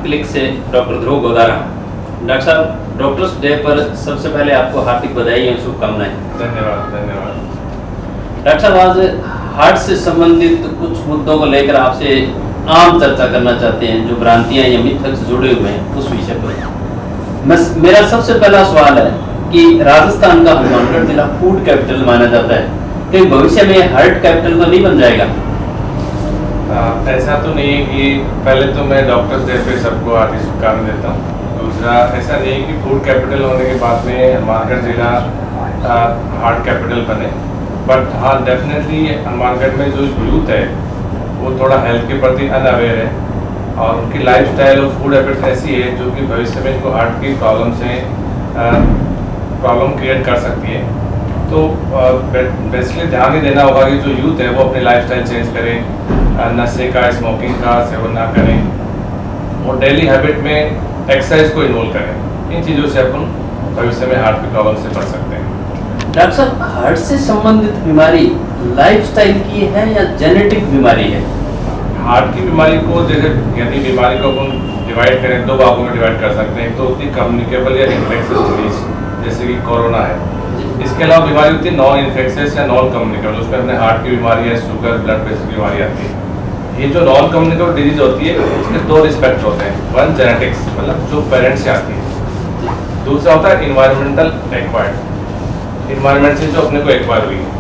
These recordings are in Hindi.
हार्ट क्लिक से डॉक्टर ध्रुव गोदारा। डॉक्टर साहब, डॉक्टर्स डे पर सबसे पहले आपको हार्दिक बधाई और शुभकामनाएं। धन्यवाद धन्यवाद। डॉक्टर साहब, आज हार्ट से संबंधित कुछ मुद्दों को लेकर आपसे आम चर्चा करना चाहते हैं, जो भ्रांतियां या मिथक जुड़े हुए हैं उस विषय पर। मेरा सबसे पहला सवाल है कि राजस्थान का हनुमानगढ़ जिला फूड कैपिटल माना जाता है, तो भविष्य में हार्ट कैपिटल तो नहीं बन जाएगा? ऐसा तो नहीं है कि पहले तो मैं डॉक्टर्स डे पे सबको हार्दिक शुभकामनाएं देता हूँ। दूसरा, ऐसा नहीं है कि फूड कैपिटल होने के बाद में हनुमानगढ़ जिला हार्ट कैपिटल बने। बट हाँ, डेफिनेटली हनुमानगढ़ में जो यूथ है वो थोड़ा हेल्थ के प्रति अनअवेयर है और उनकी लाइफस्टाइल और फूड हैबिट्स ऐसी है जो कि भविष्य में इनको हार्ट की प्रॉब्लम क्रिएट कर सकती है। तो बेसिकली ध्यान ही देना होगा कि जो यूथ है वो अपनी लाइफस्टाइल चेंज करे, नशे का, स्मोकिंग का सेवन ना करें और डेली हैबिट में एक्सरसाइज को इन्वॉल्व करें। इन चीज़ों से अपन भविष्य में हार्ट की प्रॉब्लम से बच सकते हैं। डॉक्टर साहब, हार्ट से संबंधित बीमारी लाइफस्टाइल की है या जेनेटिक बीमारी है? हार्ट की बीमारी को जैसे यदि बीमारी को अपन डिवाइड करें, दो भागों में डिवाइड कर सकते हैं। तो होती है कम्युनिकेबल या इन्फेक्शियस डिजीज, जैसे कि कोरोना है। इसके अलावा बीमारी होती है नॉन इन्फेक्शियस या नॉन कम्युनिकेबल, उसमें अपने हार्ट की बीमारी है, शुगर, ब्लड प्रेशर की बीमारी आती है। ये जो नॉन कम्युनिकेबल डिजीज होती है उसके दो रिस्पेक्ट होते हैं। वन, जेनेटिक्स, मतलब जो पेरेंट्स से आती है। दूसरा होता है इन्वायरमेंटल एक्वायर्ड, इन्वायरमेंट से जो अपने को एक्वायर हुई है।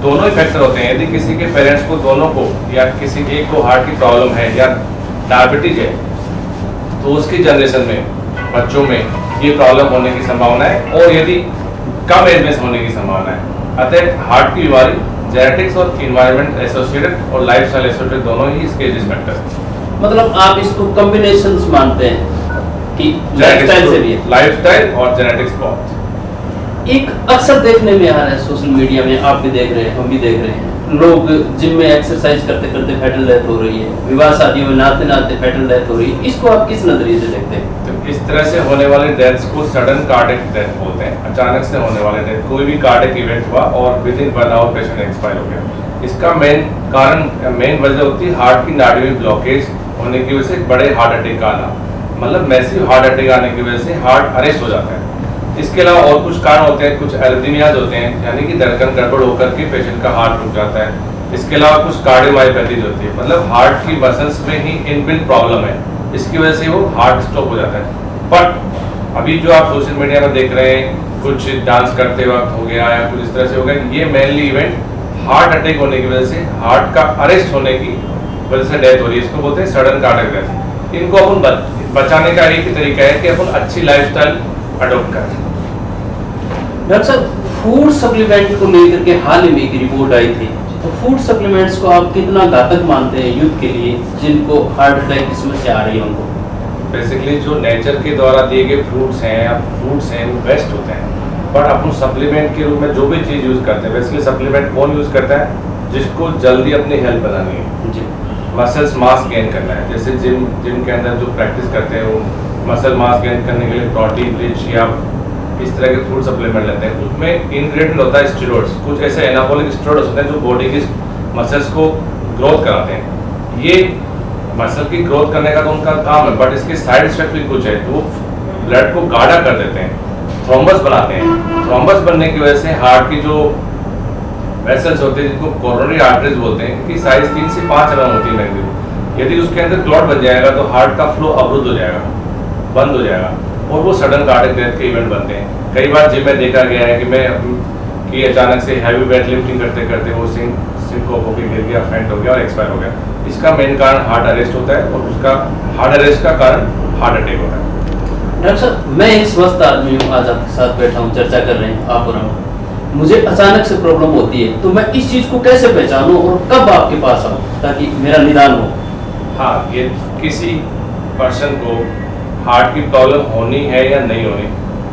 दोनों ही फैक्टर होते हैं। यदि किसी के पेरेंट्स को, दोनों को या किसी एक को हार्ट की प्रॉब्लम है या डायबिटीज है, तो उसकी जनरेशन में बच्चों में ये प्रॉब्लम होने की संभावना है और यदि कम एज में होने की संभावना है। अतः हार्ट की बीमारी जेनेटिक्स और इन्वायरमेंट एसोसिएटेड और लाइफस्टाइल एसोसिएटेड दोनों ही इसके रिस्क फैक्टर हैं। मतलब आप इसको कॉम्बिनेशंस मानते हैं कि लाइफस्टाइल से भी है? लाइफस्टाइल और जेनेटिक्स बहुत। एक अक्सर देखने में आ रहा है सोशल मीडिया में, आप भी देख रहे हैं, हम भी देख रहे हैं, लोग जिम में एक्सरसाइज करते करते फैटल डेथ हो रही है, विवाह शादियों में नाते नाते फैटल डेथ हो रही है। इसको आप किस नजरिए से देखते हैं? तो इस तरह से होने वाले डेथ्स को सडन कार्डियक डेथ बोलते हैं। अचानक से होने वाले डेथ, कोई भी कार्डियक इवेंट हुआ और within 1 hour patient expire हो गया। इसका मेन वजह होती है हार्ट की नाड़ी में ब्लॉकेज होने की वजह से बड़े हार्ट अटैक आना, मतलब मैसिव हार्ट अटैक आने की वजह से हार्ट अरेस्ट हो जाता है। इसके अलावा और कुछ कारण होते हैं, कुछ एरिथमियाज होते हैं, यानी कि धड़कन गड़बड़ होकर के पेशेंट का हार्ट रुक जाता है। इसके अलावा कुछ कार्डियोमायोपैथीज होती है, मतलब हार्ट की मसल्स में ही इनबिल्ट प्रॉब्लम है, इसकी वजह से वो हार्ट स्टॉप हो जाता है। बट अभी जो आप सोशल मीडिया में देख रहे हैं, कुछ डांस करते वक्त हो गया या कुछ इस तरह से हो गया, ये मेनली इवेंट हार्ट अटैक होने की वजह से, हार्ट का अरेस्ट होने की वजह से डेथ हो रही है। इसको बोलते हैं सडन कार्डियक डेथ। इनको अपन बचाने का एक ही तरीका है कि अपन अच्छी लाइफस्टाइल अडॉप्ट करें। डॉक्टर साहब, फूड सप्लीमेंट को लेकर के हाल ही में एक रिपोर्ट आई थी, तो फूड सप्लीमेंट्स को आप कितना घातक मानते हैं यूथ के लिए जिनको हार्ट अटैक की समस्या आ रही है उनको? बेसिकली जो नेचर के द्वारा दिए गए फ्रूट्स हैं या फूड्स हैं वो बेस्ट होते हैं। बट अपन सप्लीमेंट के रूप में जो भी चीज़ यूज़ करते हैं, बेसिकली सप्लीमेंट कौन यूज़ करता है? जिसको जल्दी अपनी हेल्थ बनानी है जी, मसल्स मास गेन करना है। जैसे जिम के अंदर जो प्रैक्टिस करते हैं वो मसल मास गेन करने के लिए प्रोटीन रिच या इस तरह के फूड सप्लीमेंट लेते हैं। उसमें इंग्रेडिएंट होता है स्टेरॉइड्स, कुछ ऐसे एनाबॉलिक स्टेरॉइड्स होते हैं जो बॉडी की मसल्स को ग्रोथ कराते हैं। ये मसल की ग्रोथ करने का तो उनका काम है, बट इसके साइड इफेक्ट भी कुछ है। तो वो ब्लड को गाढ़ा कर देते हैं, थ्रोम्बस बनाते हैं। थ्रोम्बस बनने की वजह से हार्ट की जो वेसल्स होते हैं, जिनको कोरोनरी आर्टरीज बोलते हैं, इनकी साइज 3 से 5 mm होती है मैक्सिमम। यदि उसके अंदर क्लॉट बन जाएगा तो हार्ट का फ्लो अवरुद्ध हो जाएगा, बंद हो जाएगा और वो सडन कार्डियक डेथ के इवेंट बनते हैं। कई बार जिम में देखा गया है कि अचानक से हैवी वेट लिफ्टिंग करते करते वो सिंकोप होकर गिर गया, फेंट हो गया और एक्सपायर हो गया। इसका मेन कारण हार्ट अरेस्ट होता है और उसका हार्ट अरेस्ट का कारण हार्ट अटैक होता है। डॉक्टर साहब, मैं एक स्वस्थ आदमी हूँ, आज आपके साथ बैठा हूँ, चर्चा कर रहे हैं आप और हम। मुझे अचानक से प्रॉब्लम होती है, तो मैं इस चीज़ को कैसे पहचानूँ और कब आपके पास आऊँ ताकि मेरा निदान हो? हाँ, ये किसी पर्सन को हार्ट की प्रॉब्लम होनी है या नहीं होनी,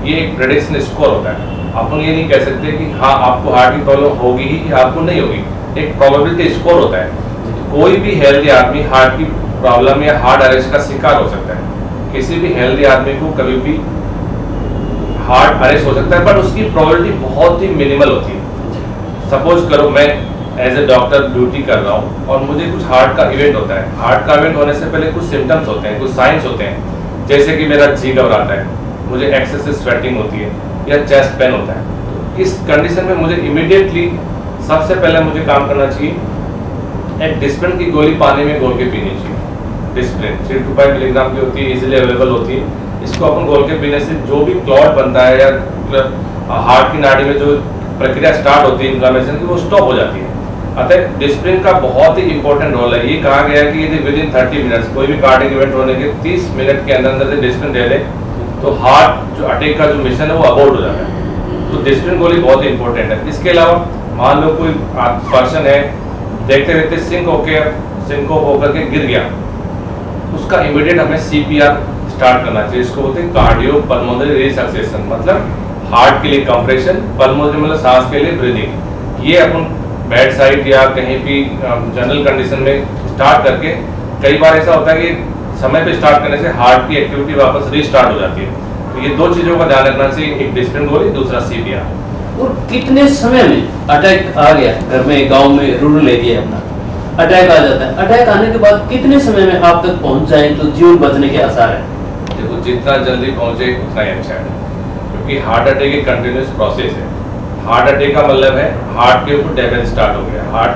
ये एक प्रेडिक्शन स्कोर होता है। अपन ये नहीं कह सकते कि हाँ आपको हार्ट की प्रॉब्लम होगी ही या आपको नहीं होगी, एक प्रोबेबिलिटी स्कोर होता है। कोई भी हेल्दी आदमी हार्ट की प्रॉब्लम या हार्ट अरेस्ट का शिकार हो सकता है। किसी भी हेल्दी आदमी को कभी भी हार्ट अरेस्ट हो सकता है, बट उसकी प्रोबेबिलिटी बहुत ही मिनिमल होती है। सपोज करो मैं एज ए डॉक्टर ड्यूटी कर रहा हूँ और मुझे कुछ हार्ट का इवेंट होता है, हार्ट का इवेंट होने से पहले कुछ सिम्टम्स होते हैं, कुछ साइंस होते हैं, जैसे कि मेरा जी घबराता है, मुझे एक्सेसिव स्वेटिंग होती है या चेस्ट पेन होता है। तो इस कंडीशन में मुझे इमीडिएटली सबसे पहले मुझे काम करना चाहिए, एक डिस्प्रिन की गोली पानी में घोल के पीनी चाहिए। डिस्प्रिन 3 to 5 मिलीग्राम की होती है, इजीली अवेलेबल होती है। इसको अपन घोल के पीने से जो भी क्लॉट बनता है या हार्ट की नाड़ी में जो प्रक्रिया स्टार्ट होती है इन्फ्लेमेशन की, वो स्टॉप हो जाती है। अतः डिस्प्रिन का बहुत ही इंपॉर्टेंट रोल है। ये कहा गया है कि यदि विद इन 30 मिनट्स कोई भी कार्डियक इवेंट होने के 30 मिनट के अंदर अंदर से डिस्प्रिन ले ले तो हार्ट जो अटैक का जो मिशन है वो अबॉर्ट हो जाता है। तो डिस्प्रिन गोली बहुत ही इंपॉर्टेंट है। इसके अलावा मान लो कोई पर्सन है, देखते देखते सिंक होकर के गिर गया, उसका इमीडिएट हमें CPR स्टार्ट करना चाहिए। इसको बोलते हैं कार्डियो पल्मोनरी रिसक्सेशन, मतलब हार्ट के लिए कंप्रेशन, पल्मोनरी मतलब सांस के लिए ब्रीदिंग। ये अपन बेड साइड या कहीं भी जनरल कंडीशन में स्टार्ट करके, कई बार ऐसा होता है कि समय पे स्टार्ट करने से हार्ट की एक्टिविटी वापस रीस्टार्ट हो जाती है। तो ये दो चीज़ों का ध्यान रखना चाहिए, एक डिस्प्रिन गोली, दूसरा CPR। और कितने समय में अटैक आ गया, घर में गांव में रूरल एरिया अपना अटैक आ जाता है, अटैक आने के बाद कितने समय में आप तक पहुंच जाए तो जीवन बचने के आसार है? देखो, जितना जल्दी पहुंचे उतना ही अच्छा है, क्योंकि हार्ट अटैक एक कंटिन्यूस प्रोसेस है। हार्ट अटैक का मतलब है हार्ट के ऊपर डैमेज स्टार्ट हो गया, हार्ट